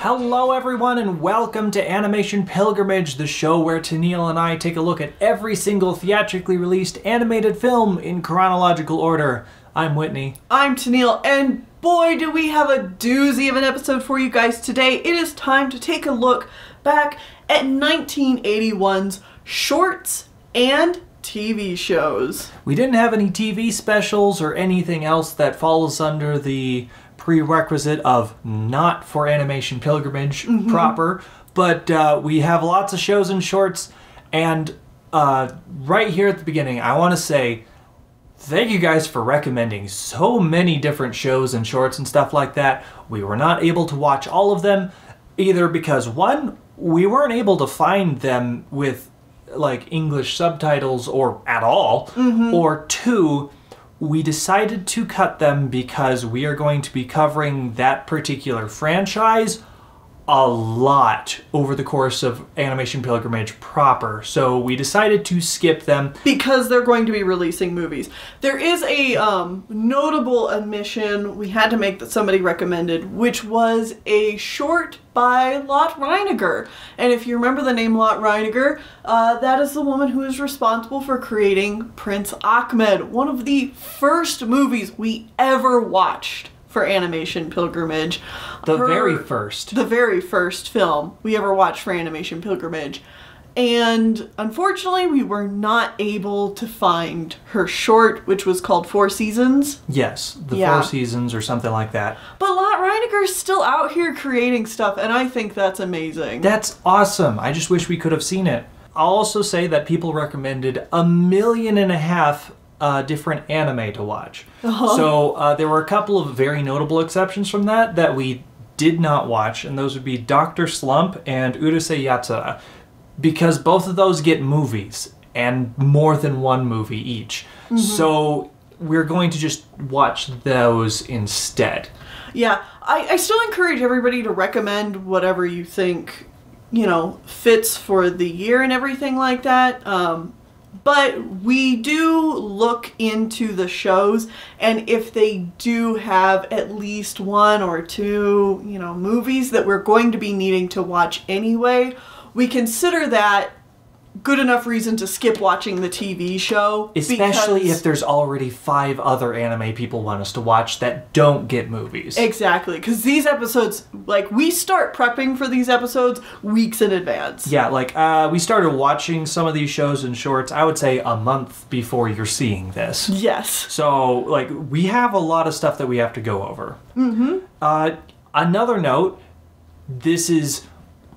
Hello everyone and welcome to Animation Pilgrimage, the show where Tennille and I take a look at every single theatrically released animated film in chronological order. I'm Whitney. I'm Tennille, and boy do we have a doozy of an episode for you guys today. It is time to take a look back at 1981's shorts and TV shows. We didn't have any TV specials or anything else that falls under the prerequisite of not for Animation Pilgrimage proper, but we have lots of shows and shorts, and right here at the beginning I want to say thank you guys for recommending so many different shows and shorts and stuff like that. We were not able to watch all of them, either because one, we weren't able to find them with like English subtitles or at all, or two, we decided to cut them because we are going to be covering that particular franchise a lot over the course of Animation Pilgrimage proper. So we decided to skip them. Because they're going to be releasing movies. There is a notable omission we had to make that somebody recommended, which was a short by Lot Reiniger. And if you remember the name Lot Reiniger, that is the woman who is responsible for creating Prince Ahmed, one of the first movies we ever watched for Animation Pilgrimage. The very first film we ever watched for Animation Pilgrimage. And unfortunately, we were not able to find her short, which was called Four Seasons. Yes, Four Seasons or something like that. But Lot Reiniger's still out here creating stuff, and I think that's amazing. That's awesome. I just wish we could have seen it. I'll also say that people recommended 1.5 million different anime to watch. So there were a couple of very notable exceptions from that we did not watch, and those would be Dr. Slump and Urusei Yatsura, because both of those get movies, and more than one movie each. So we're going to just watch those instead. Yeah, I still encourage everybody to recommend whatever you think, you know, fits for the year and everything like that. But we do look into the shows, and if they do have at least one or two, you know, movies that we're going to be needing to watch anyway, we consider that good enough reason to skip watching the TV show. Especially if there's already 5 other anime people want us to watch that don't get movies. Exactly, because these episodes, like, we start prepping for these episodes weeks in advance. Yeah, like, we started watching some of these shows and shorts, I would say a month before you're seeing this. Yes. So, like, we have a lot of stuff that we have to go over. Another note, this is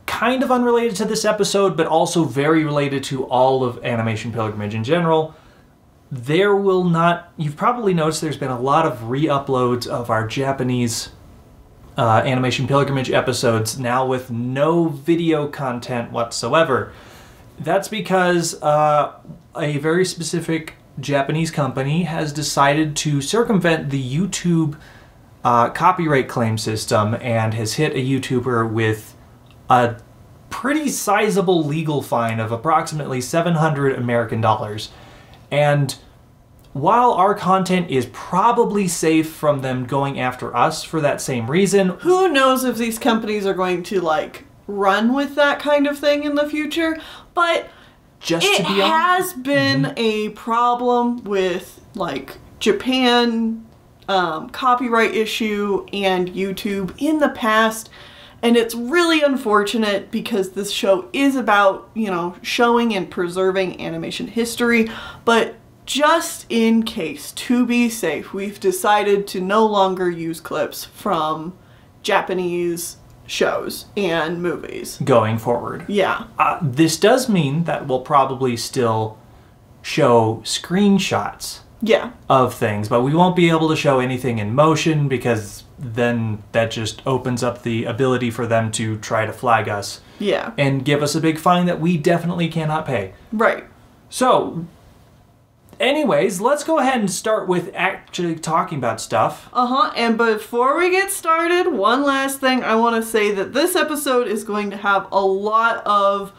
kind of unrelated to this episode, but also very related to all of Animation Pilgrimage in general. There will not... You've probably noticed there's been a lot of re-uploads of our Japanese Animation Pilgrimage episodes, now with no video content whatsoever. That's because a very specific Japanese company has decided to circumvent the YouTube copyright claim system and has hit a YouTuber with a pretty sizable legal fine of approximately $700 American. And while our content is probably safe from them going after us for that same reason, who knows if these companies are going to, like, run with that kind of thing in the future, but it has been a problem with, like, Japan copyright issue and YouTube in the past. And it's really unfortunate because this show is about, you know, showing and preserving animation history. But just in case, to be safe, we've decided to no longer use clips from Japanese shows and movies going forward. Yeah. This does mean that we'll probably still show screenshots of things, but we won't be able to show anything in motion because then that just opens up the ability for them to try to flag us. Yeah. And give us a big fine that we definitely cannot pay. Right. So, anyways, let's go ahead and start with actually talking about stuff. And before we get started, one last thing I want to say that this episode is going to have a lot of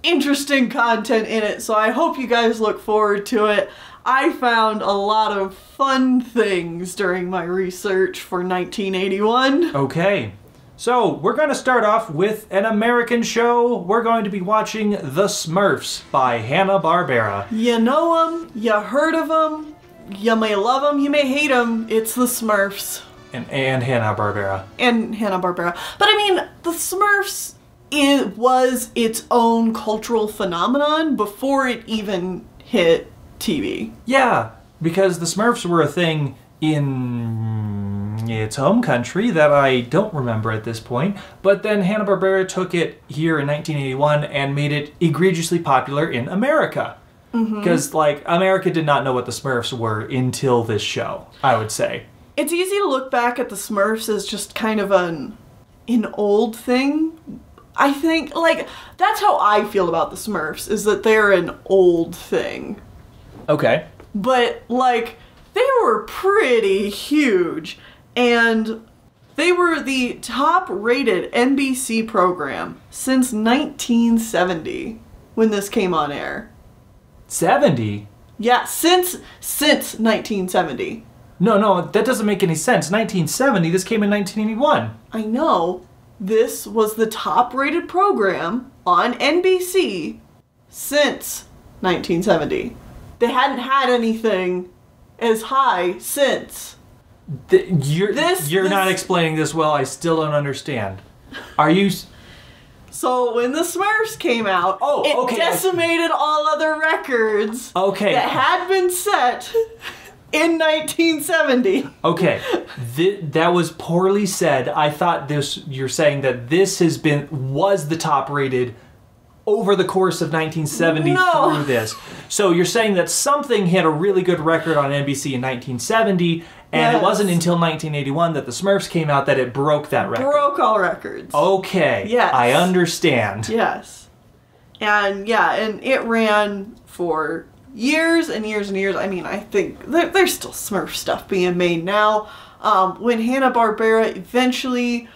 interesting content in it, so I hope you guys look forward to it. I found a lot of fun things during my research for 1981. Okay. So, we're going to start off with an American show. We're going to be watching The Smurfs by Hanna-Barbera. You know them, you heard of them, you may love them, you may hate them. It's The Smurfs. And Hanna-Barbera. And Hanna-Barbera. But I mean, The Smurfs, it was its own cultural phenomenon before it even hit TV. Yeah, because the Smurfs were a thing in its home country that I don't remember at this point, but then Hanna-Barbera took it here in 1981 and made it egregiously popular in America. Because, like, America did not know what the Smurfs were until this show, I would say. It's easy to look back at the Smurfs as just kind of an old thing. I think, like, that's how I feel about the Smurfs, is that they're an old thing. Okay. But, like, they were pretty huge, and they were the top-rated NBC program since 1970, when this came on air. 70? Yeah, since 1970. No, that doesn't make any sense. 1970, this came in 1981. I know. This was the top-rated program on NBC since 1970. They hadn't had anything as high since. You're not explaining this well. I still don't understand. Are you... So when the Smurfs came out, it decimated all other records that had been set in 1970. Okay, that was poorly said. I thought you're saying that this was the top rated over the course of 1970 through this. So you're saying that something hit a really good record on NBC in 1970, and it wasn't until 1981 that the Smurfs came out that it broke that record. Broke all records. Okay. Yes. I understand. Yes. And yeah, and it ran for years and years and years. I mean, I think there's still Smurf stuff being made now. When Hanna-Barbera eventually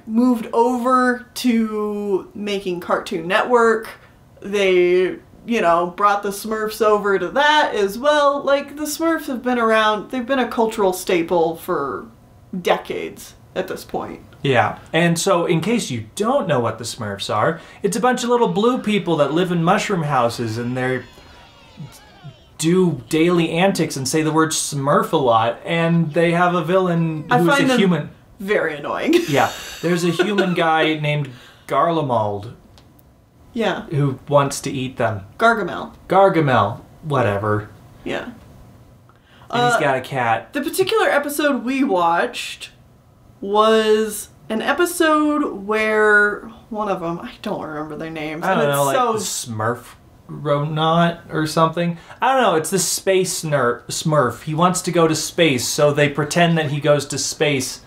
moved over to making Cartoon Network, they, brought the Smurfs over to that as well. Like, the Smurfs have been around, they've been a cultural staple for decades at this point. Yeah, and so in case you don't know what the Smurfs are, it's a bunch of little blue people that live in mushroom houses, and they do daily antics and say the word Smurf a lot, and they have a villain who's a human. Very annoying. Yeah, there's a human guy named Garlemald. Yeah. Who wants to eat them. Gargamel, whatever. Yeah. And he's got a cat. The particular episode we watched was an episode where one of them, I don't remember their names. I don't know, like the Smurf Ronot or something. I don't know, it's the space Smurf. He wants to go to space, so they pretend that he goes to space,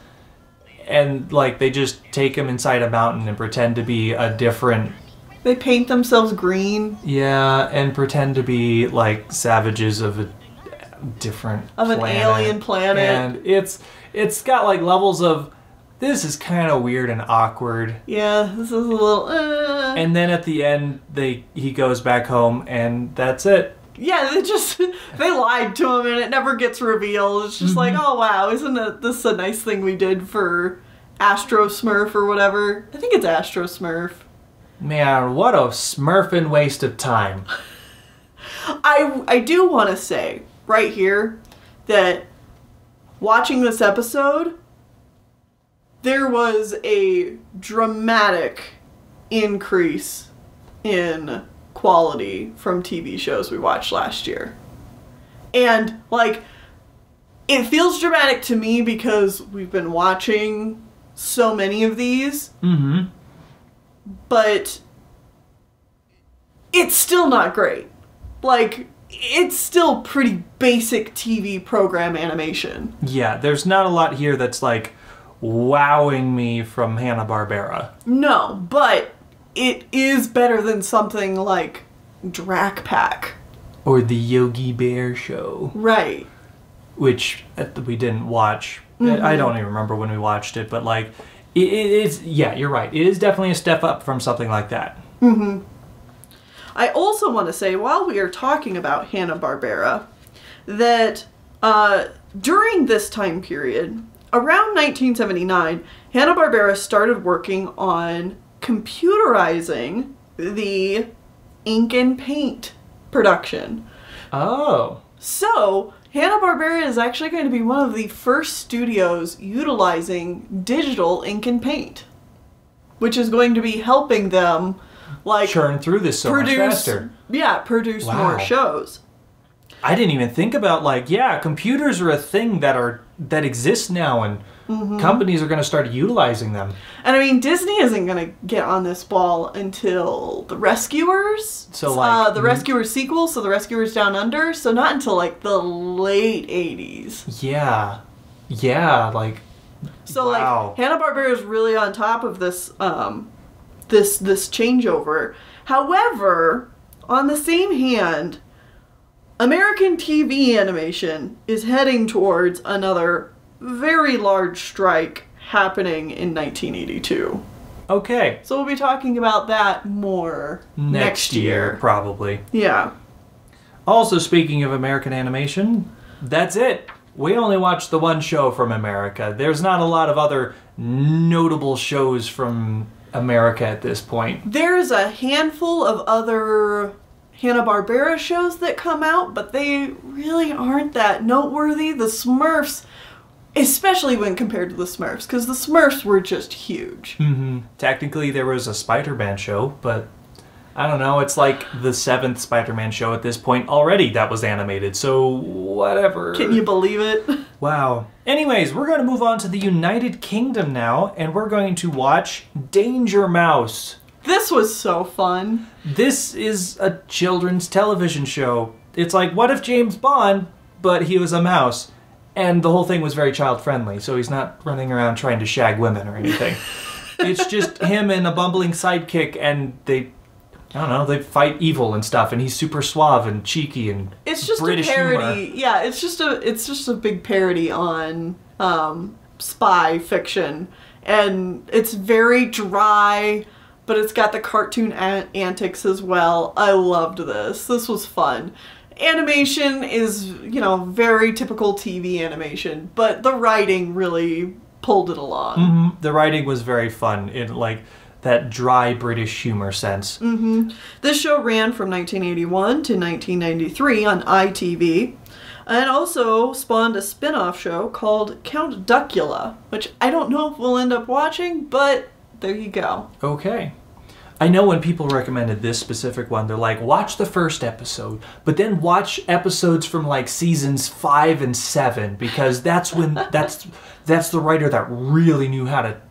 and they just take him inside a mountain and pretend to be a different... They paint themselves green. Yeah, and pretend to be savages of a different planet. An alien planet. And it's got levels of, this is kind of weird and awkward. Yeah, this is a little And then at the end he goes back home and that's it. Yeah, they lied to him and it never gets revealed. It's just oh wow, isn't this a nice thing we did for Astro Smurf or whatever? I think it's Astro Smurf. Man, what a smurfing waste of time. I do want to say right here that watching this episode, there was a dramatic increase in quality from TV shows we watched last year. And, it feels dramatic to me because we've been watching so many of these. Mm-hmm. But it's still not great. It's still pretty basic TV program animation. Yeah, there's not a lot here that's wowing me from Hanna-Barbera. No, but it is better than something like Drac Pack. Or the Yogi Bear show. Right. Which we didn't watch. Mm-hmm. I don't even remember when we watched it, but it is, yeah, you're right. It is definitely a step up from something like that. Mm-hmm. I also want to say, while we are talking about Hanna-Barbera, that during this time period, around 1979, Hanna-Barbera started working on computerizing the ink and paint production. Oh. So, Hanna-Barbera is actually going to be one of the first studios utilizing digital ink and paint, which is going to be helping them, like, churn through this so much faster. Yeah, produce more shows. I didn't even think about, like, yeah, computers are a thing that exists now, and companies are going to start utilizing them. And I mean, Disney isn't going to get on this ball until The Rescuers. So, like, the Rescuers sequel, so The Rescuers Down Under. So not until, like, the late 80s. Yeah. Yeah, like, so, like, Hanna-Barbera is really on top of this, this changeover. However, on the same hand, American TV animation is heading towards another very large strike happening in 1982. Okay. So we'll be talking about that more next year. Probably. Yeah. Also, speaking of American animation, that's it. We only watched the one show from America. There's not a lot of other notable shows from America at this point. There's a handful of other Hanna-Barbera shows that come out, but they really aren't that noteworthy. The Smurfs, especially when compared to the Smurfs, because the Smurfs were just huge. Technically, there was a Spider-Man show, but I don't know. It's like the 7th Spider-Man show at this point already that was animated, so whatever. Can you believe it? Wow. Anyways, we're going to move on to the United Kingdom now, and we're going to watch Danger Mouse. This was so fun. This is a children's television show. It's like, what if James Bond, but he was a mouse? And the whole thing was very child-friendly, so he's not running around trying to shag women or anything. It's just him and a bumbling sidekick, and they fight evil and stuff, and he's super suave and cheeky and it's just British a parody. humor. Yeah, it's just a big parody on spy fiction, and it's very dry, but it's got the cartoon antics as well. I loved this. This was fun. Animation is, very typical TV animation, but the writing really pulled it along. The writing was very fun in, like, that dry British humor sense. This show ran from 1981 to 1993 on ITV, and also spawned a spin-off show called Count Duckula, which I don't know if we'll end up watching, but there you go. Okay. I know when people recommended this specific one, they're like, watch the first episode, but then watch episodes from, like, seasons 5 and 7, because that's when, that's the writer that really knew how to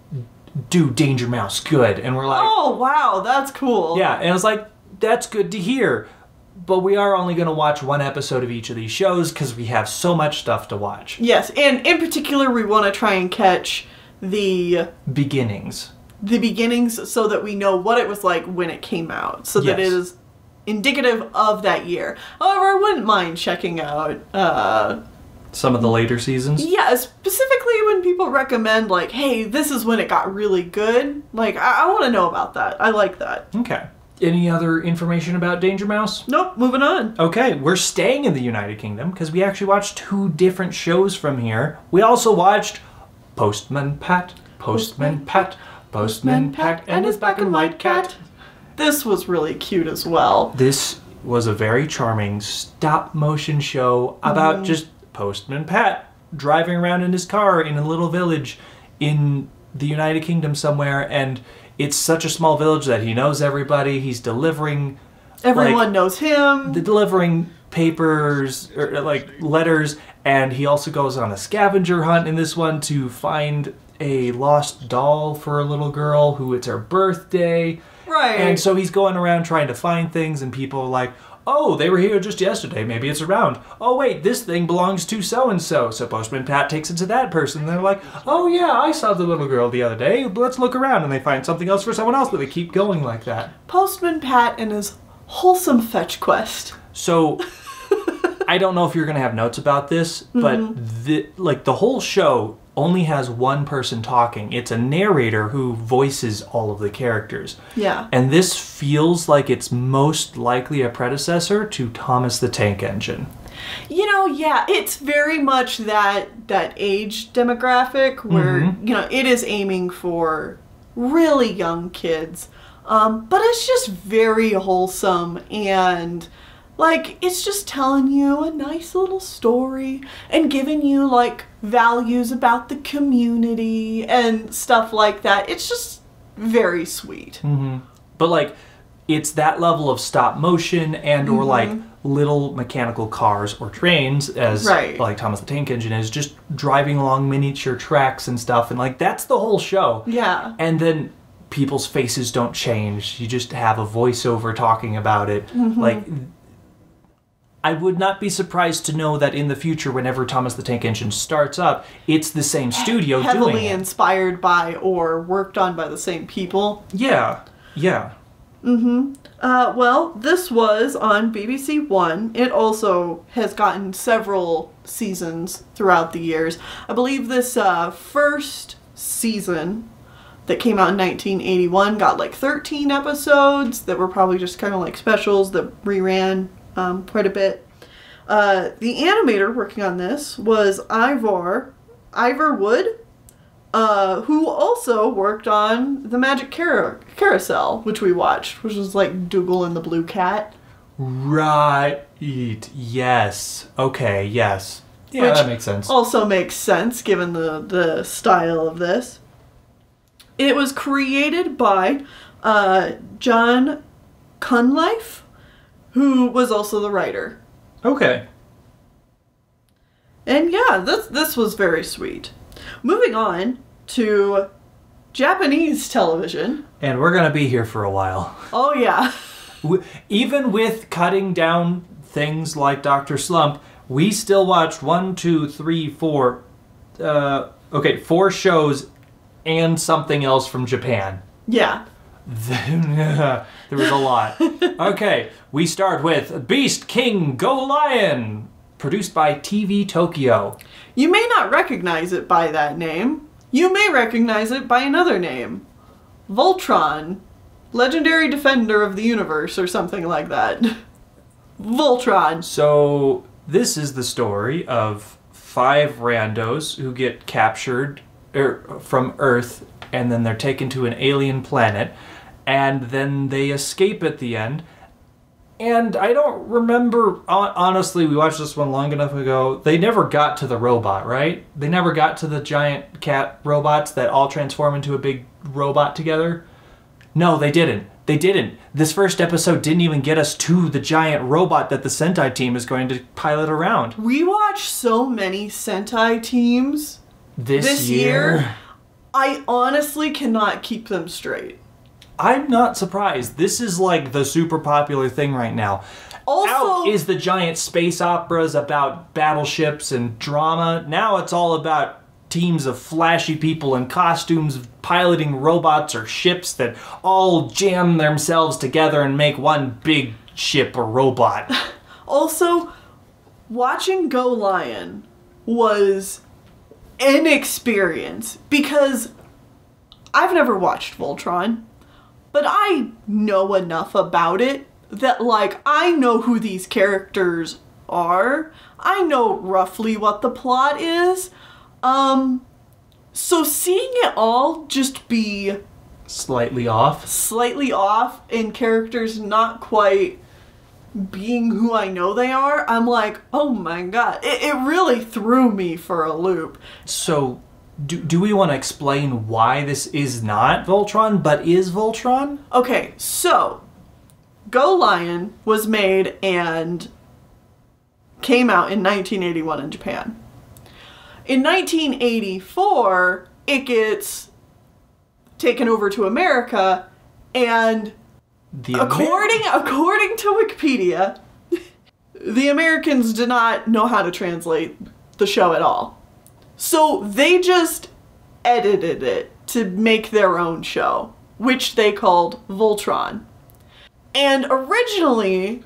do Danger Mouse good. And we're like, oh, wow, that's cool. Yeah, and I was like, that's good to hear. But we are only going to watch one episode of each of these shows because we have so much stuff to watch. Yes, and in particular, we want to try and catch the beginnings. The beginnings, so that we know what it was like when it came out, so that it is indicative of that year. However, I wouldn't mind checking out some of the later seasons. Yeah, specifically when people recommend, like, hey, this is when it got really good. Like, I want to know about that. I like that. Okay. Any other information about Danger Mouse? Nope, moving on. Okay, we're staying in the United Kingdom because we actually watched 2 different shows from here. We also watched Postman Pat, Postman Pat, Postman Pat, and his black and white cat. This was really cute as well. This was a very charming stop-motion show about just Postman Pat driving around in his car in a little village in the United Kingdom somewhere, and it's such a small village that he knows everybody. He's delivering... Everyone knows him. Delivering papers, or like letters, and he also goes on a scavenger hunt in this one to find a lost doll for a little girl who it's her birthday. Right. And so he's going around trying to find things, and people are like, oh, they were here just yesterday. Maybe it's around. Oh, wait, this thing belongs to so-and-so. So Postman Pat takes it to that person. And they're like, oh, yeah, I saw the little girl the other day. Let's look around. And they find something else for someone else, but they keep going like that. Postman Pat and his wholesome fetch quest. So, I don't know if you're going to have notes about this, but the whole show only has one person talking. It's a narrator who voices all of the characters. Yeah. And this feels like it's most likely a predecessor to Thomas the Tank Engine. You know, yeah, it's very much that age demographic where, you know, it is aiming for really young kids. But it's just very wholesome and, like, it's just telling you a nice little story and giving you, like, values about the community and stuff like that. It's just very sweet. But, like, it's that level of stop motion and or, like, little mechanical cars or trains, as, like, Thomas the Tank Engine is, just driving along miniature tracks and stuff. And, like, that's the whole show. Yeah. And then people's faces don't change. You just have a voiceover talking about it. Like, I would not be surprised to know that in the future, whenever Thomas the Tank Engine starts up, it's the same studio doing it. Heavily inspired by or worked on by the same people. Yeah. Yeah. Well, this was on BBC One. It also has gotten several seasons throughout the years. I believe this first season that came out in 1981 got like 13 episodes that were probably just kind of like specials that reran quite a bit. The animator working on this was Ivor Wood, who also worked on the Magic Carousel, which we watched, which was like Dougal and the Blue Cat. Right. Yes. Okay, yes. Yeah, which that makes sense. Also makes sense given the style of this. It was created by John Cunliffe, who was also the writer. Okay. And yeah, this was very sweet. Moving on to Japanese television. And we're going to be here for a while. Oh yeah. Even with cutting down things like Dr. Slump, we still watched 4 shows and something else from Japan. Yeah. There was a lot. Okay, we start with Beast King Go Lion, produced by TV Tokyo. You may not recognize it by that name. You may recognize it by another name. Voltron, legendary defender of the universe, or something like that. Voltron. So, this is the story of 5 randos who get captured from Earth, and then they're taken to an alien planet, and then they escape at the end. And I don't remember, honestly, we watched this one long enough ago, they never got to the robot, right? They never got to the giant cat robots that all transform into a big robot together? No, they didn't. They didn't. This first episode didn't even get us to the giant robot that the Sentai team is going to pilot around. We watched so many Sentai teams this year. I honestly cannot keep them straight. I'm not surprised. This is like the super popular thing right now. Also, out is the giant space operas about battleships and drama. Now it's all about teams of flashy people in costumes piloting robots or ships that all jam themselves together and make one big ship or robot. Also, watching Go Lion was an experience because I've never watched Voltron, but I know enough about it that, like, I know who these characters are. I know roughly what the plot is. So seeing it all just be slightly off, and characters not quite being who I know they are, I'm like, oh my god. It really threw me for a loop. So, do we want to explain why this is not Voltron, but is Voltron? Okay, so, Go Lion was made and came out in 1981 in Japan. In 1984, it gets taken over to America, and according to Wikipedia, the Americans did not know how to translate the show at all. So they just edited it to make their own show, which they called Voltron. And originally,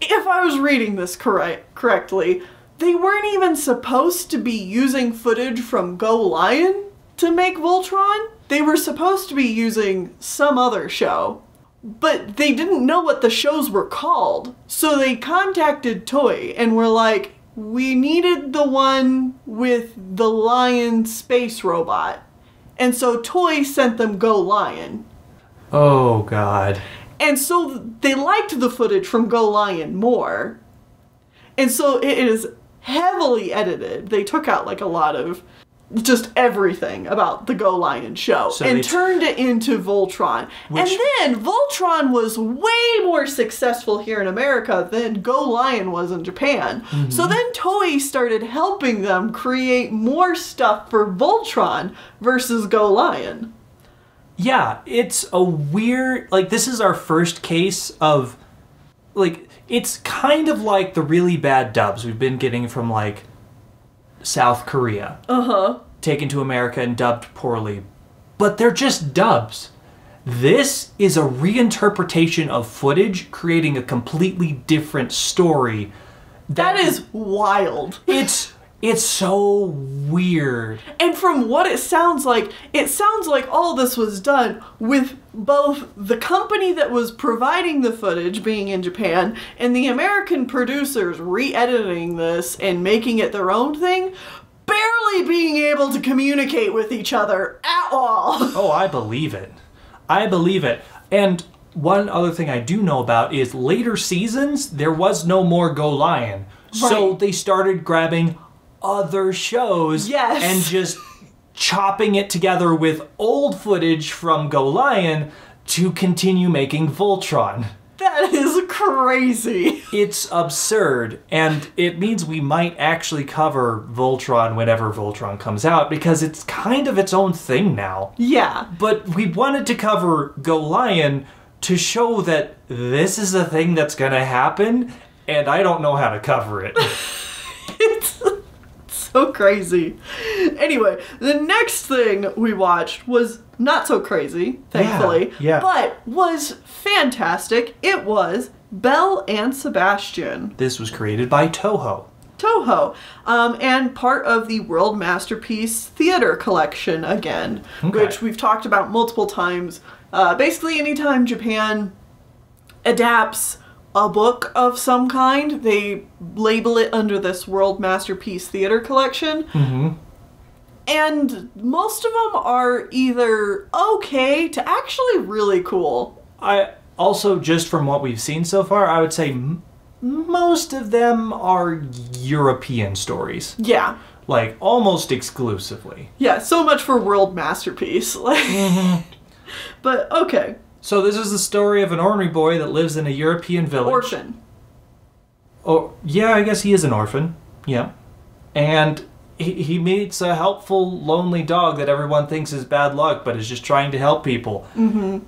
if I was reading this correctly, they weren't even supposed to be using footage from Go Lion to make Voltron. They were supposed to be using some other show. But they didn't know what the shows were called. So they contacted Toei and were like, we needed the one with the lion space robot. And so Toei sent them Go Lion. Oh, God. And so they liked the footage from Go Lion more. And so it is heavily edited. They took out like a lot of just everything about the Go Lion show and turned it into Voltron. And then Voltron was way more successful here in America than Go Lion was in Japan. Mm-hmm. So then Toei started helping them create more stuff for Voltron versus Go Lion. Yeah, it's a weird, like, this is our first case of, like, it's kind of like the really bad dubs we've been getting from, like, South Korea. Taken to America and dubbed poorly. But they're just dubs. This is a reinterpretation of footage, creating a completely different story. That is wild. It's so weird. And from what it sounds like all this was done with both the company that was providing the footage being in Japan and the American producers re-editing this and making it their own thing, barely being able to communicate with each other at all. Oh, I believe it. I believe it. And one other thing I do know about is later seasons, there was no more Go Lion. Right. So they started grabbing other shows and just chopping it together with old footage from Go Lion to continue making Voltron. That is crazy. It's absurd, and it means we might actually cover Voltron whenever Voltron comes out, because it's kind of its own thing now. Yeah. But we wanted to cover Go Lion to show that this is a thing that's gonna happen, and I don't know how to cover it. It's so crazy. Anyway, the next thing we watched was not so crazy, thankfully, but was fantastic. It was Belle and Sebastian. This was created by Toho. And part of the World Masterpiece Theater Collection again, which we've talked about multiple times. Basically, anytime Japan adapts a book of some kind, they label it under this World Masterpiece Theater Collection. Mm-hmm. And most of them are either okay to actually really cool. Also, just from what we've seen so far, I would say most of them are European stories. Yeah. Like, almost exclusively. Yeah, so much for World Masterpiece. But, okay. So this is the story of an ornery boy that lives in a European village. Orphan. Oh, yeah, I guess he is an orphan. Yeah. And he meets a helpful, lonely dog that everyone thinks is bad luck, but is just trying to help people. Mm-hmm.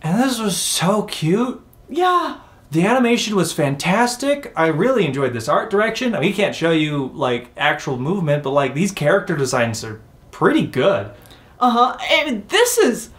And this was so cute. Yeah. The animation was fantastic. I really enjoyed this art direction. I mean, he can't show you, like, actual movement, but, like, these character designs are pretty good. And this is,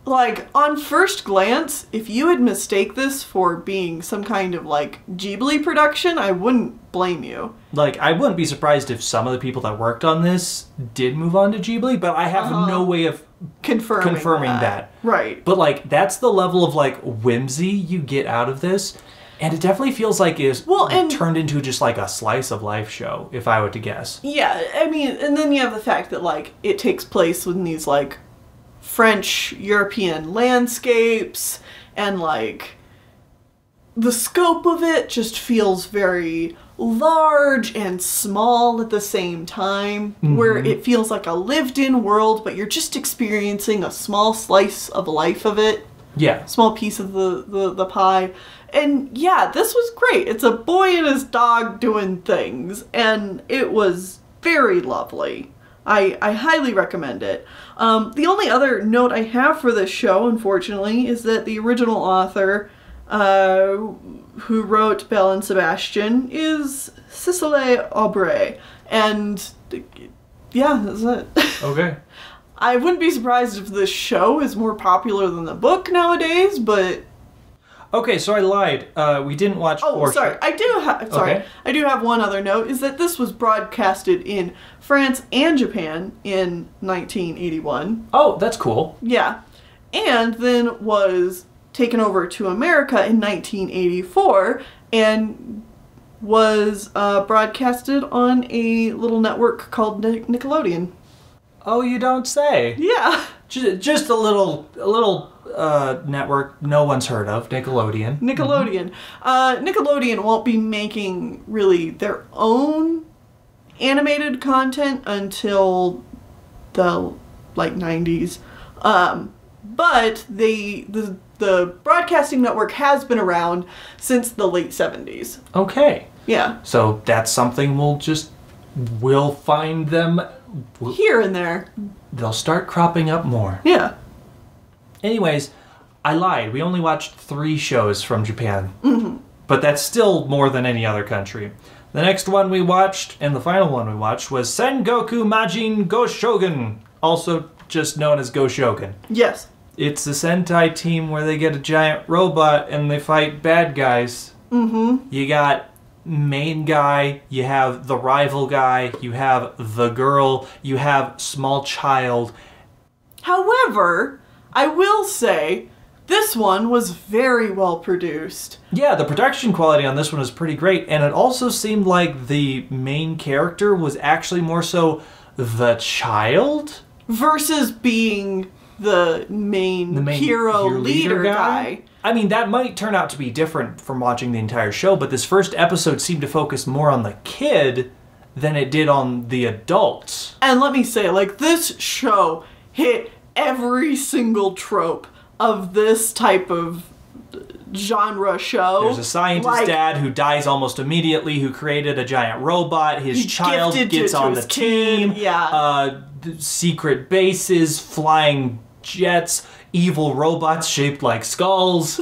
like, on first glance, if you would mistake this for being some kind of, like, Ghibli production, I wouldn't blame you. Like, I wouldn't be surprised if some of the people that worked on this did move on to Ghibli, but I have no way of confirming that. Right. But, like, that's the level of, like, whimsy you get out of this. And it definitely feels like it's turned into just, like, a slice of life show, if I were to guess. Yeah, I mean, and then you have the fact that, like, it takes place in these, like, French European landscapes, and, like, the scope of it just feels very large and small at the same time, where it feels like a lived-in world, but you're just experiencing a small slice of life of it. Yeah. Small piece of the pie. And yeah, this was great. It's a boy and his dog doing things, and it was very lovely. I highly recommend it. The only other note I have for this show, unfortunately, is that the original author who wrote Belle and Sebastian is Cicely Aubrey. And yeah, that's it. Okay. I wouldn't be surprised if this show is more popular than the book nowadays, but Okay, so I lied. We didn't watch. Sorry. I do have one other note. Is that this was broadcasted in France and Japan in 1981. Oh, that's cool. Yeah, and then was taken over to America in 1984 and was broadcasted on a little network called Nickelodeon. Oh, you don't say. Yeah. Just a little network no one's heard of, Nickelodeon. Nickelodeon. Nickelodeon won't be making really their own animated content until the 90s. But the broadcasting network has been around since the late 70s. Okay. Yeah. So that's something we'll find them here and there. They'll start cropping up more. Yeah. Anyways, I lied. We only watched 3 shows from Japan. Mm-hmm. But that's still more than any other country. The next one we watched, and the final one we watched, was Sengoku Majin Goshogan, also just known as Goshogan. Yes. It's a Sentai team where they get a giant robot and they fight bad guys. Mm-hmm. You got main guy, you have the rival guy, you have the girl, you have small child. However, I will say this one was very well produced. Yeah, the production quality on this one is pretty great, and it also seemed like the main character was actually more so the child versus being the main hero leader guy. I mean, that might turn out to be different from watching the entire show, but this first episode seemed to focus more on the kid than it did on the adults. And let me say, this show hit every single trope of this type of genre show. There's a scientist dad who dies almost immediately, who created a giant robot. His child gets on the team. Yeah. Secret bases, flying jets, evil robots shaped like skulls.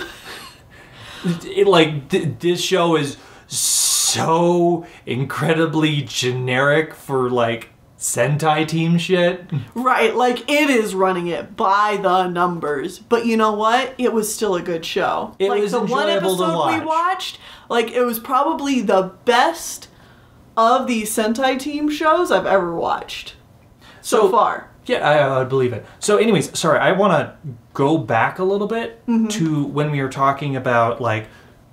This show is so incredibly generic for Sentai team shit. Right, it is running it by the numbers. But you know what? It was still a good show. It was enjoyable one episode to watch. We watched, it was probably the best of these Sentai team shows I've ever watched so far. Yeah, I believe it. So anyways, sorry, I want to go back a little bit to when we were talking about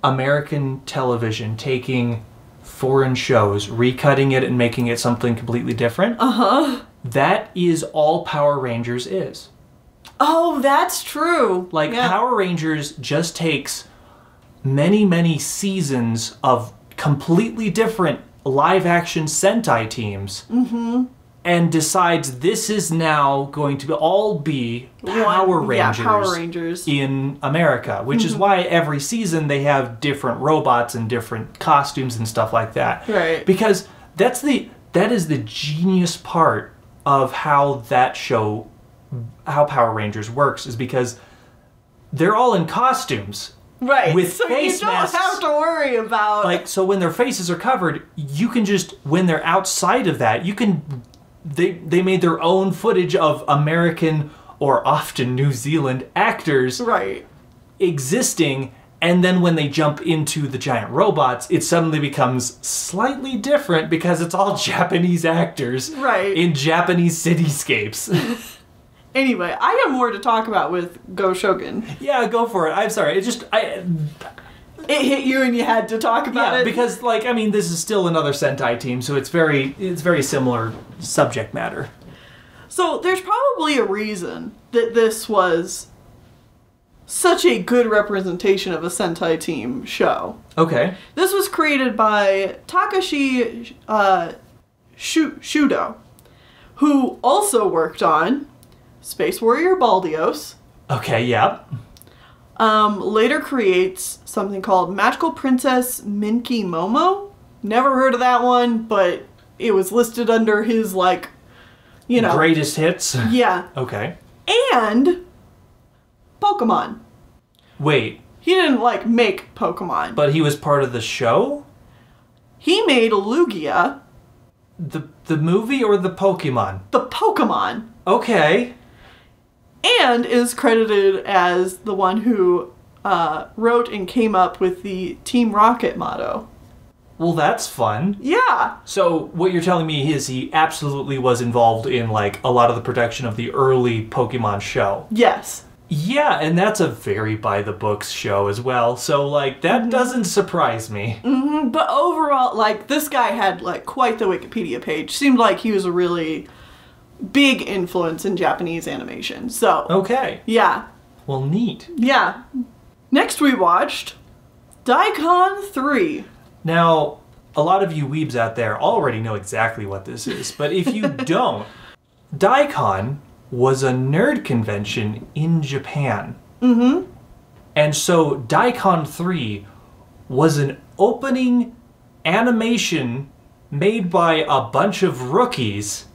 American television taking foreign shows, recutting it and making it something completely different. Uh-huh. That is all Power Rangers is. Oh, that's true. Power Rangers just takes many, many seasons of completely different live-action Sentai teams and decides this is now going to all be Power Rangers in America, which is why every season they have different robots and different costumes and stuff like that. Right. Because that is the genius part of how Power Rangers works, is because they're all in costumes. Right. With so face you don't masks. have to worry about... so when their faces are covered, you can just, when they're outside of that, you can... They made their own footage of American or often New Zealand actors existing, and then when they jump into the giant robots, it suddenly becomes slightly different because it's all Japanese actors in Japanese cityscapes. Anyway, I have more to talk about with Goshogan. Yeah, go for it. I'm sorry. It hit you and you had to talk about it? Yeah, because, this is still another Sentai team, so it's very similar subject matter. So, there's probably a reason that this was such a good representation of a Sentai team show. Okay. This was created by Takashi Shudo, who also worked on Space Warrior Baldios. Okay, yeah. Later creates something called Magical Princess Minky Momo. Never heard of that one, but it was listed under his, greatest hits? Yeah. Okay. And Pokemon. Wait. He didn't, make Pokemon. But he was part of the show? He made Lugia. The movie or the Pokemon? The Pokemon. Okay. And is credited as the one who wrote and came up with the Team Rocket motto. Well, that's fun. Yeah. So what you're telling me is he absolutely was involved in, like, a lot of the production of the early Pokemon show. Yes. Yeah, and that's a very by-the-books show as well, so, like, that doesn't surprise me. Mm-hmm. But overall, like, this guy had, like, quite the Wikipedia page. Seemed like he was a really big influence in Japanese animation, so... Okay. Yeah. Well, neat. Yeah. Next we watched Diacon 3. Now, a lot of you weebs out there already know exactly what this is, but if you don't, Diacon was a nerd convention in Japan. Mm-hmm. And so Diacon 3 was an opening animation made by a bunch of rookies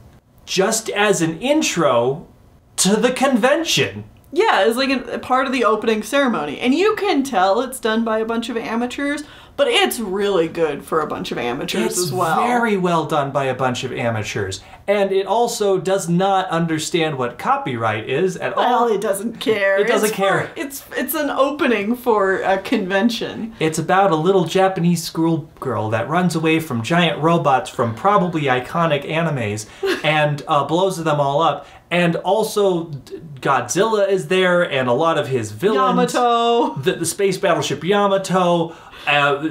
just as an intro to the convention. Yeah, it's like a part of the opening ceremony. And you can tell it's done by a bunch of amateurs, but it's really good for a bunch of amateurs as well. It's very well done by a bunch of amateurs. And it also does not understand what copyright is at all. Well, it doesn't care. It doesn't care. It's an opening for a convention. It's about a little Japanese schoolgirl that runs away from giant robots from probably iconic animes and blows them all up. And also, Godzilla is there, and a lot of his villains. Yamato. The space battleship Yamato,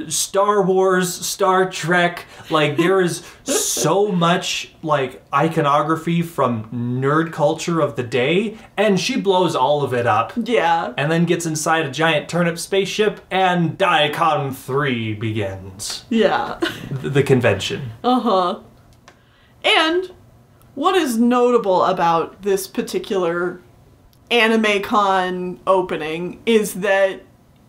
Star Wars, Star Trek. Like, there is so much, like, iconography from nerd culture of the day, and she blows all of it up. Yeah. And then gets inside a giant turnip spaceship, and Diacon 3 begins. Yeah. The convention. Uh-huh. And... what is notable about this particular AnimeCon opening is that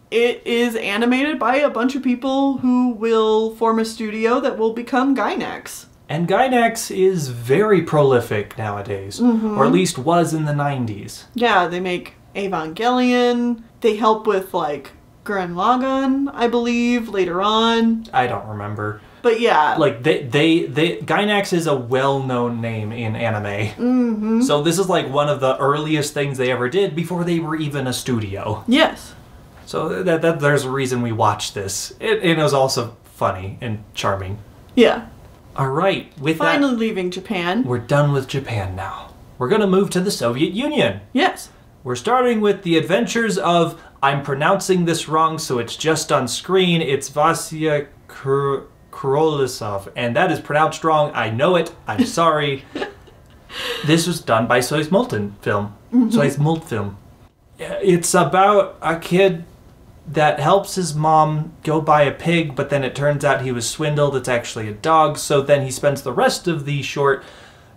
it is animated by a bunch of people who will form a studio that will become Gainax. And Gainax is very prolific nowadays, or at least was in the 90s. Yeah, they make Evangelion. They help with, like, Gurren Lagann, I believe, later on. I don't remember. But yeah. Like, Gainax is a well-known name in anime. Mm-hmm. So this is like one of the earliest things they ever did before they were even a studio. Yes. So that there's a reason we watched this. It was also funny and charming. Yeah. All right, with finally leaving Japan. We're done with Japan now. We're going to move to the Soviet Union. Yes. We're starting with the Adventures of, I'm pronouncing this wrong, so it's just on screen. It's Vyacheslav. And that is pronounced wrong. I know it. I'm sorry. This was done by Sois Multfilm. Sois Multfilm. It's about a kid that helps his mom go buy a pig, but then it turns out he was swindled. It's actually a dog. So then he spends the rest of the short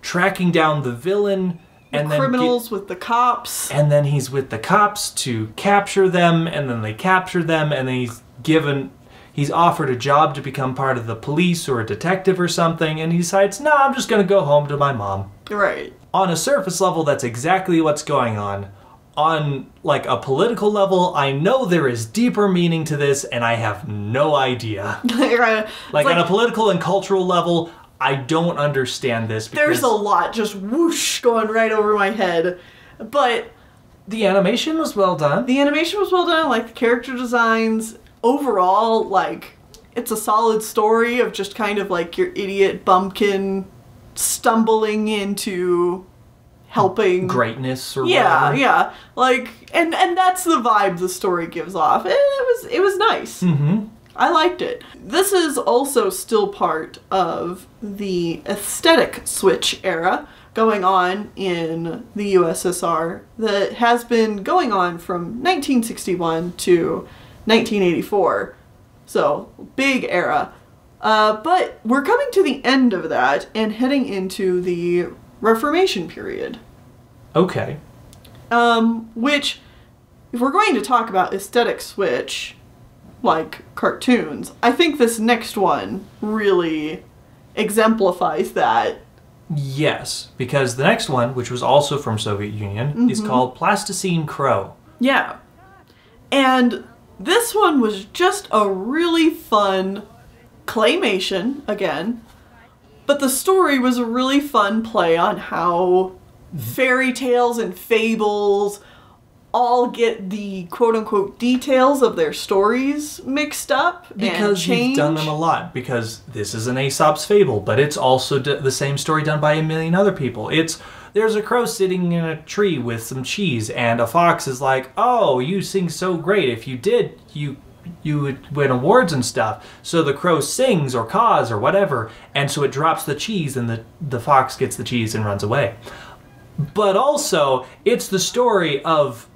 tracking down the villain. And then criminals with the cops. And then he's with the cops to capture them, and then they capture them, and then he's offered a job to become part of the police or a detective or something, and he decides, nah, I'm just going to go home to my mom. Right. On a surface level, that's exactly what's going on. On, like, a political level, I know there is deeper meaning to this, and I have no idea. Like, on a political and cultural level, I don't understand this. There's a lot just whoosh going right over my head. But... the animation was well done. The animation was well done, like, the character designs... overall, like, it's a solid story of just kind of like your idiot bumpkin stumbling into helping greatness or whatever. Yeah. Like, and that's the vibe the story gives off. It was nice. Mm-hmm. I liked it. This is also still part of the aesthetic switch era going on in the USSR that has been going on from 1961 to 1984. So, big era. But we're coming to the end of that and heading into the Reformation period. Okay. Which, if we're going to talk about aesthetic switch, like cartoons, I think this next one really exemplifies that. Yes, because the next one, which was also from Soviet Union, is called Plasticine Crow. Yeah. And this one was just a really fun claymation, again, but the story was a really fun play on how fairy tales and fables all get the quote-unquote details of their stories mixed up because you've done them a lot. Because this is an Aesop's fable, but it's also the same story done by a million other people. There's a crow sitting in a tree with some cheese, and a fox is like, oh, you sing so great. If you did, you would win awards and stuff. So the crow sings or caws or whatever, and so it drops the cheese, and the fox gets the cheese and runs away. But also, it's the story of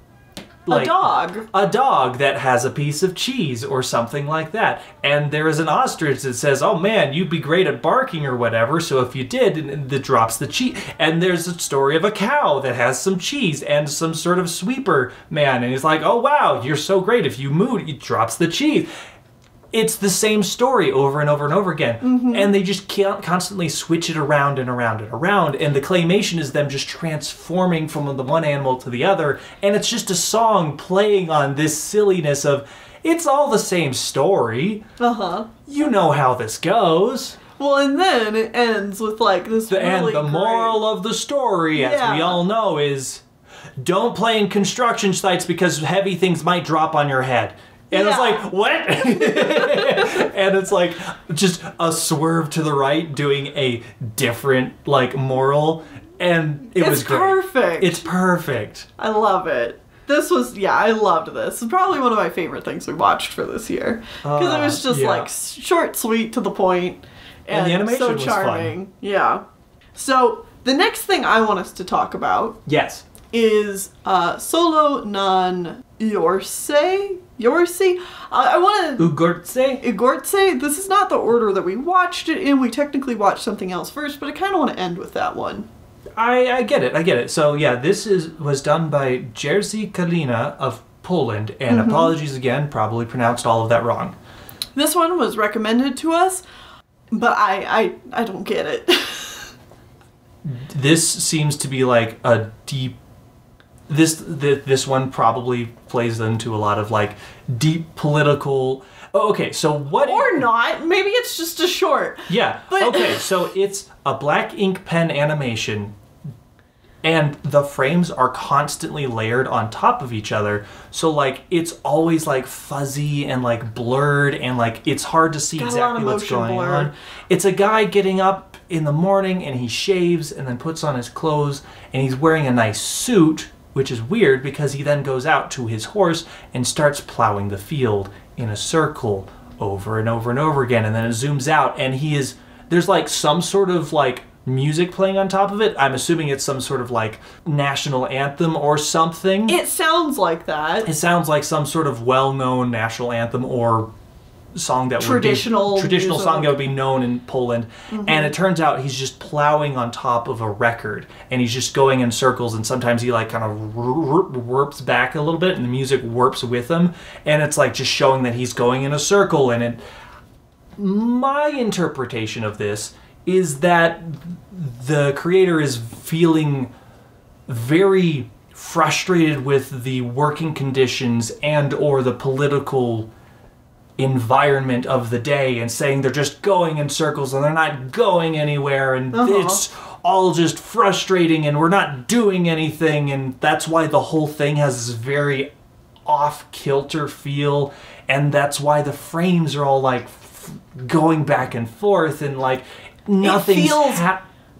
like a dog that has a piece of cheese or something like that. And there is an ostrich that says, oh man, you'd be great at barking or whatever, so if you did, and it drops the cheese. And there's a story of a cow that has some cheese and some sort of sweeper man, and he's like, oh wow, you're so great, if you moo, it drops the cheese. It's the same story over and over and over again. Mm-hmm. And they just can't constantly switch it around and around and around. And the claymation is them just transforming from the one animal to the other. And it's just a song playing on this silliness of, it's all the same story. Uh-huh. You know how this goes. Well, and then it ends with like this And the moral of the story, as we all know, is don't play in construction sites because heavy things might drop on your head. And it's like, what? And it's like just a swerve to the right doing a different like moral. And it was great. Perfect. It's perfect. I love it. This was, I loved this. It's probably one of my favorite things we watched for this year. Because it was just like short, sweet, to the point, and the animation so was charming. Fun. Yeah. So the next thing I want us to talk about is Solo non Yorse. I want to... Ugortse? This is not the order that we watched it in. We technically watched something else first, but I kind of want to end with that one. I get it. So yeah, this was done by Jerzy Kalina of Poland, and apologies again, probably pronounced all of that wrong. This one was recommended to us, but I don't get it. This seems to be like a deep... This one probably plays into a lot of like deep political... Oh, okay, so what... Or not. Maybe it's just a short. Yeah. But... Okay, so it's a black ink pen animation, and the frames are constantly layered on top of each other. So like it's always like fuzzy and like blurred, and like it's hard to see exactly what's going on. It's a guy getting up in the morning and he shaves and then puts on his clothes, and he's wearing a nice suit, which is weird because he then goes out to his horse and starts plowing the field in a circle over and over and over again, and then it zooms out, and there's like some sort of like music playing on top of it. I'm assuming it's some sort of like national anthem or something. It sounds like that. It sounds like some sort of well-known national anthem or song that traditional song that would be known in Poland. And it turns out he's just plowing on top of a record, and he's just going in circles, and sometimes he like kind of warps back a little bit and the music warps with him, and it's like just showing that he's going in a circle. And my interpretation of this is that the creator is feeling very frustrated with the working conditions and or the political environment of the day, and saying they're just going in circles and they're not going anywhere, and it's all just frustrating and we're not doing anything, and that's why the whole thing has this very off-kilter feel, and that's why the frames are all like going back and forth, and like nothing's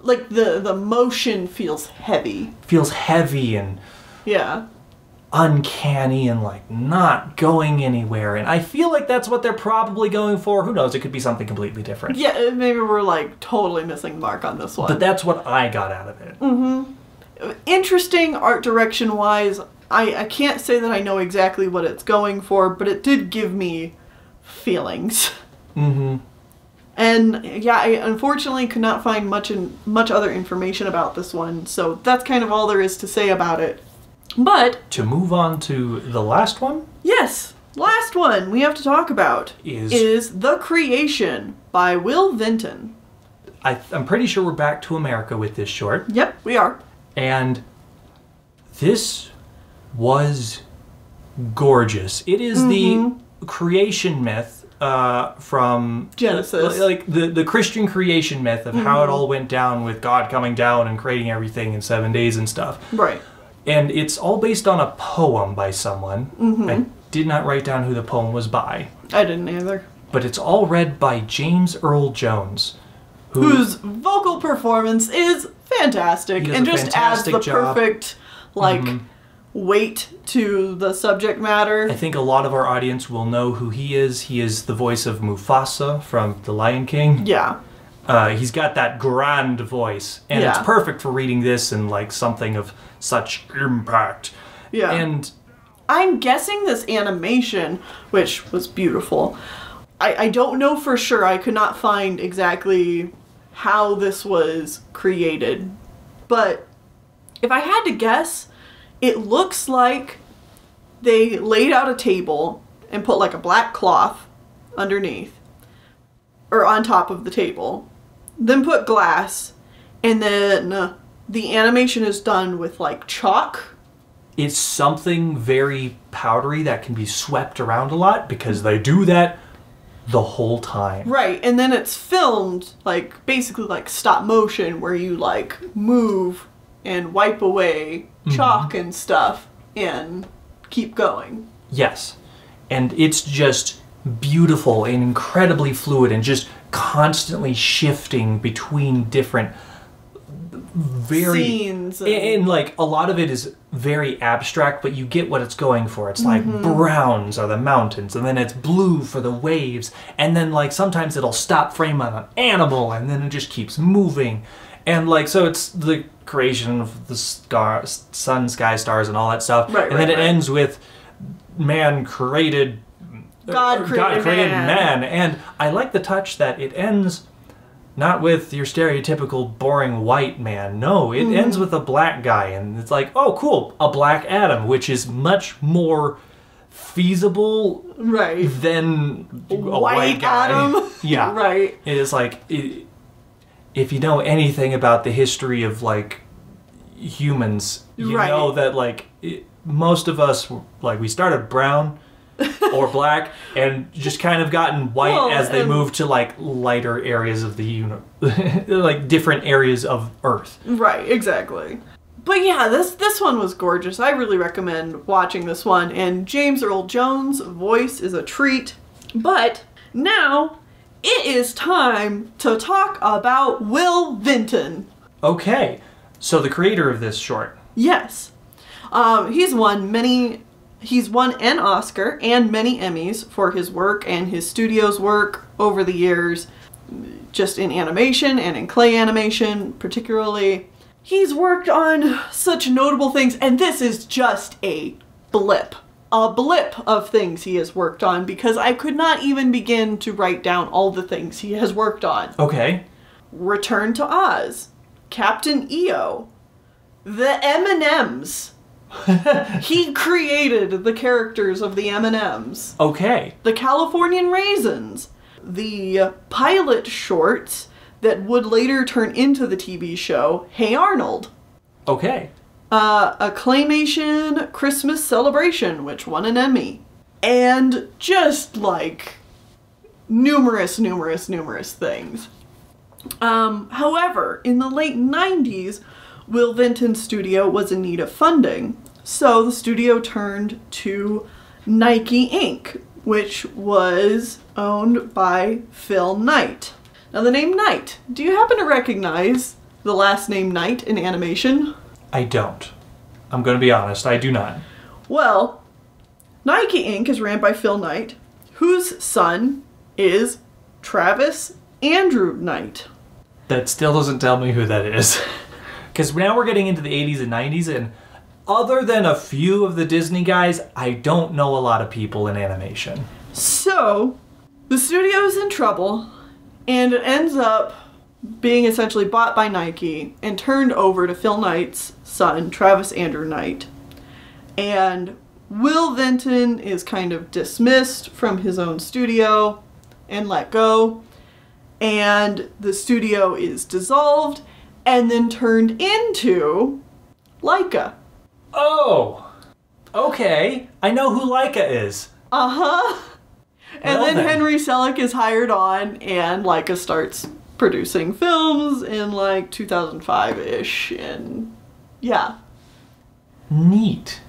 like the motion feels heavy. Feels heavy and uncanny and like not going anywhere, and I feel like that's what they're probably going for. Who knows, it could be something completely different. Yeah, maybe we're like totally missing the mark on this one. But that's what I got out of it. Interesting art direction wise. I can't say that I know exactly what it's going for, but it did give me feelings. And yeah, I unfortunately could not find much other information about this one, so that's kind of all there is to say about it. But to move on to the last one? Yes, last one we have to talk about is The Creation by Will Vinton. I'm pretty sure we're back to America with this short. Yep, we are. And this was gorgeous. It is the creation myth from Genesis. Like the Christian creation myth of how it all went down with God coming down and creating everything in 7 days and stuff. Right. And it's all based on a poem by someone. Mm-hmm. I did not write down who the poem was by. I didn't either. But it's all read by James Earl Jones. Whose vocal performance is fantastic. And just adds the perfect, like, weight to the subject matter. I think a lot of our audience will know who he is. He is the voice of Mufasa from The Lion King. Yeah. He's got that grand voice. And it's perfect for reading this in, like, something of such impact. Yeah. And I'm guessing this animation, which was beautiful, I don't know for sure. I could not find exactly how this was created. But if I had to guess, it looks like they laid out a table and put like a black cloth underneath or on top of the table, then put glass, and then the animation is done with like chalk. It's something very powdery that can be swept around a lot because they do that the whole time. Right, and then it's filmed like basically like stop motion where you like move and wipe away chalk and stuff and keep going. Yes. And it's just beautiful and incredibly fluid and just constantly shifting between different scenes. And like a lot of it is very abstract, but you get what it's going for. It's like browns are the mountains, and then it's blue for the waves, and then like sometimes it'll stop frame on an animal, and then it just keeps moving. And like, so it's the creation of the sun, sky, stars, and all that stuff. Right, and then it ends with man created... God created man. And I like the touch that it ends not with your stereotypical boring white man. No, it ends with a black guy. And it's like, oh, cool, a Black Adam, which is much more feasible than a white guy. Adam. Yeah. Right. It is like... if you know anything about the history of like humans, you know that like most of us, like, we started brown or black and just kind of gotten white as they moved to like lighter areas of the like different areas of Earth. Right, exactly. But yeah, this one was gorgeous. I really recommend watching this one, and James Earl Jones' voice is a treat. But now it is time to talk about Will Vinton. Okay, so the creator of this short. Yes. He's won an Oscar and many Emmys for his work and his studio's work over the years, just in animation and in clay animation particularly. He's worked on such notable things, and this is just a blip of things he has worked on, because I could not even begin to write down all the things he has worked on. Okay. Return to Oz, Captain EO, the M&Ms. He created the characters of the M&Ms. Okay. The Californian Raisins, the pilot shorts that would later turn into the TV show Hey Arnold. Okay. A claymation Christmas celebration, which won an Emmy. And just like numerous things. However, in the late 90s, Will Vinton's studio was in need of funding, so the studio turned to Nike Inc., which was owned by Phil Knight. Now the name Knight, do you happen to recognize the last name Knight in animation? I don't. I'm going to be honest, I do not. Well, Nike Inc. is ran by Phil Knight, whose son is Travis Andrew Knight. That still doesn't tell me who that is. Because now we're getting into the 80s and 90s, and other than a few of the Disney guys, I don't know a lot of people in animation. So, the studio is in trouble, and it ends up being essentially bought by Nike and turned over to Phil Knight's son, Travis Andrew Knight. And Will Vinton is kind of dismissed from his own studio and let go. And the studio is dissolved and then turned into Laika. Oh! Okay. I know who Laika is. Uh-huh. And Well, then Henry Selick is hired on, and Laika starts producing films in like 2005-ish, and yeah. Neat.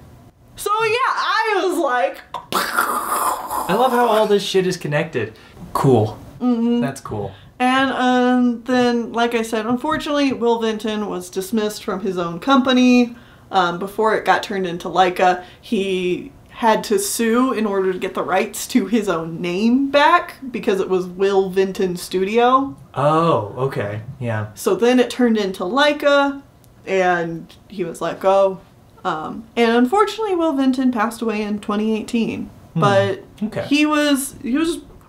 So yeah, I was like... I love how all this shit is connected. Cool. Mm-hmm. That's cool. And then, like I said, unfortunately, Will Vinton was dismissed from his own company. Before it got turned into Laika, he had to sue in order to get the rights to his own name back because it was Will Vinton Studio. Oh, okay. Yeah. So then it turned into Laika, and he was let go. And unfortunately, Will Vinton passed away in 2018. But he was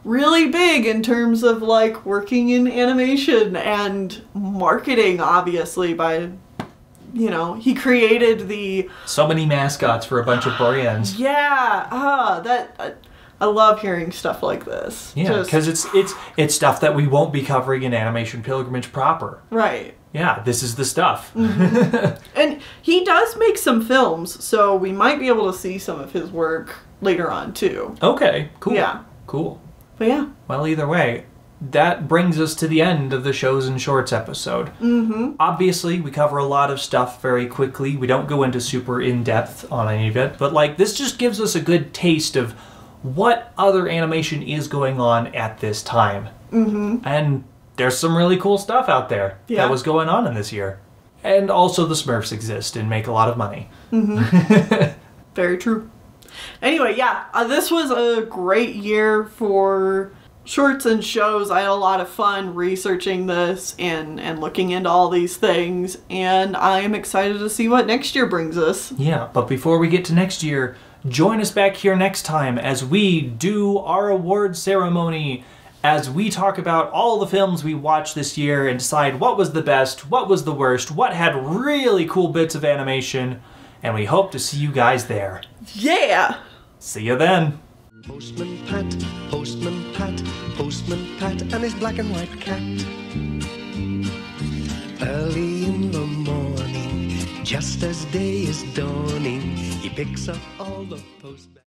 really big in terms of like working in animation and marketing, obviously, by, you know, he created so many mascots for a bunch of brands. Yeah. I love hearing stuff like this. Yeah, because it's stuff that we won't be covering in Animation Pilgrimage proper. Right. Yeah, this is the stuff. Mm-hmm. And he does make some films, so we might be able to see some of his work later on too. Okay, cool. Yeah. Cool. But yeah. Well, either way, that brings us to the end of the Shows and Shorts episode. Mm-hmm. Obviously, we cover a lot of stuff very quickly. We don't go into super in-depth on any of it, but like this just gives us a good taste of what other animation is going on at this time. Mm-hmm. And there's some really cool stuff out there that was going on in this year. And also the Smurfs exist and make a lot of money. Mm-hmm. Very true. Anyway, yeah, this was a great year for shorts and shows. I had a lot of fun researching this and looking into all these things, and I am excited to see what next year brings us. Yeah, but before we get to next year, join us back here next time as we do our award ceremony, as we talk about all the films we watched this year and decide what was the best, what was the worst, what had really cool bits of animation, and we hope to see you guys there. Yeah! See you then. Postman Pat, Postman Pat, Postman Pat, and his black and white cat. Early in the morning, just as day is dawning, he picks up all the postmen.